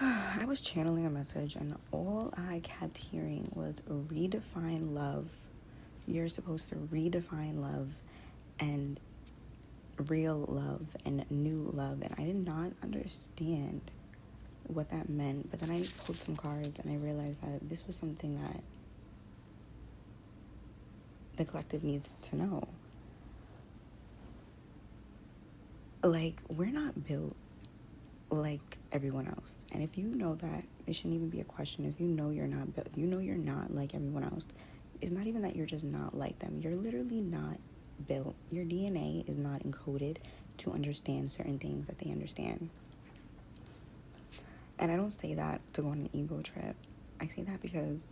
I was channeling a message, and all I kept hearing was redefine love. You're supposed to redefine love and real love and new love. And I did not understand what that meant. But then I pulled some cards and I realized that this was something that the collective needs to know. Like, we're not built like everyone else. And if you know that, it shouldn't even be a question. If you know you're not built, if you know you're not like everyone else, it's not even that you're just not like them. You're literally not built. Your DNA is not encoded to understand certain things that they understand. And I don't say that to go on an ego trip. I say that because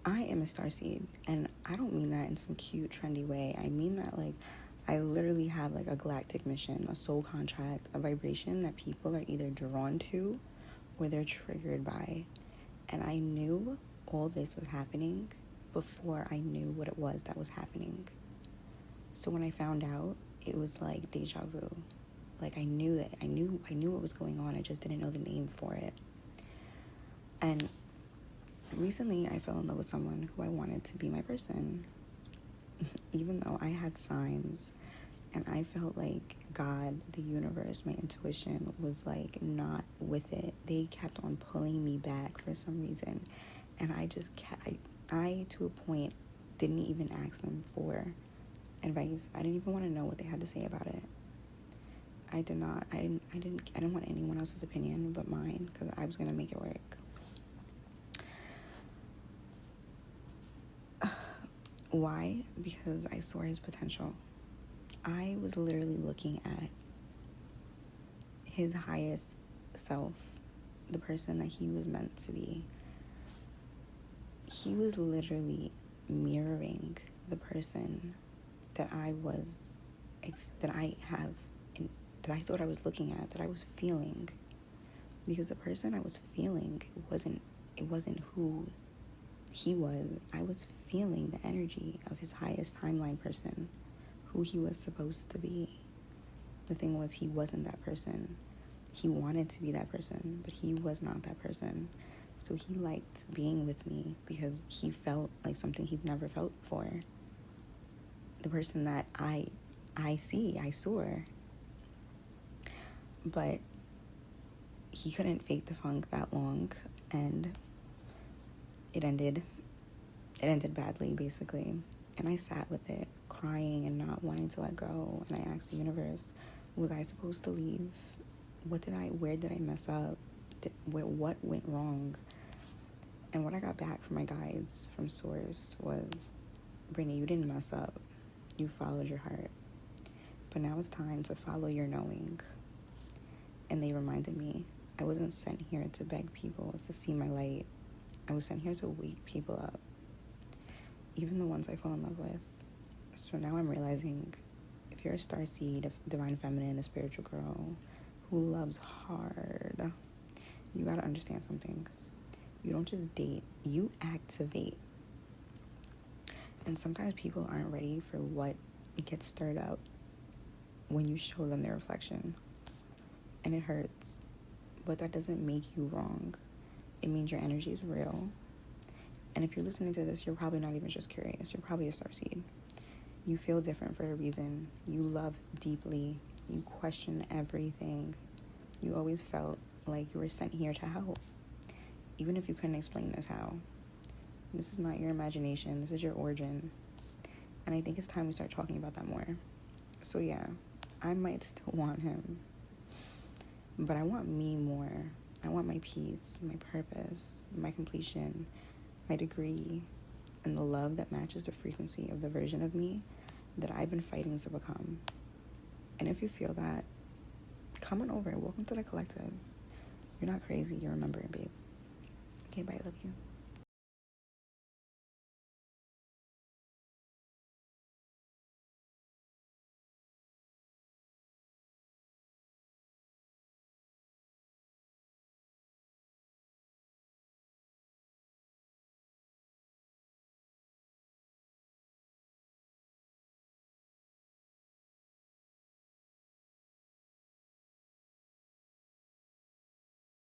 I am a starseed, and I don't mean that in some cute, trendy way. I mean that, like, I literally have, like, a galactic mission, a soul contract, a vibration that people are either drawn to or they're triggered by. And I knew all this was happening before I knew what it was that was happening. So when I found out, it was like deja vu. Like, I knew what was going on. I just didn't know the name for it. And recently I fell in love with someone who I wanted to be my person. Even though I had signs and I felt like God, the universe, my intuition was like not with it. They kept on pulling me back for some reason. And I just kept, I to a point didn't even ask them for advice. I didn't even want to know what they had to say about it. I didn't want anyone else's opinion but mine, because I was going to make it work. Why? Because I saw his potential. I was literally looking at his highest self, the person that he was meant to be. He was literally mirroring the person that I thought I was looking at, that I was feeling. Because the person I was feeling, it wasn't who he was. I was feeling the energy of his highest timeline person, who he was supposed to be. The thing was, he wasn't that person. He wanted to be that person, but he was not that person. So he liked being with me because he felt like something he'd never felt before. The person that I saw. But he couldn't fake the funk that long, and it ended badly, basically. And I sat with it, crying and not wanting to let go. And I asked the universe, was I supposed to leave? Where did I mess up? What went wrong? And what I got back from my guides from Source was, Brittany, you didn't mess up. You followed your heart. But now it's time to follow your knowing. And they reminded me, I wasn't sent here to beg people to see my light. I was sent here to wake people up. Even the ones I fall in love with. So now I'm realizing, if you're a starseed, a divine feminine, a spiritual girl who loves hard, you gotta understand something. You don't just date, you activate. And sometimes people aren't ready for what gets stirred up when you show them their reflection. And it hurts. But that doesn't make you wrong. It means your energy is real. And if you're listening to this, you're probably not even just curious. You're probably a starseed. You feel different for a reason. You love deeply. You question everything. You always felt like you were sent here to help. Even if you couldn't explain this how. This is not your imagination. This is your origin. And I think it's time we start talking about that more. So yeah, I might still want him. But I want me more. I want my peace, my purpose, my completion, my degree, and the love that matches the frequency of the version of me that I've been fighting to become. And if you feel that, come on over. Welcome to the collective. You're not crazy. You're remembering, babe. Okay, bye. Love you.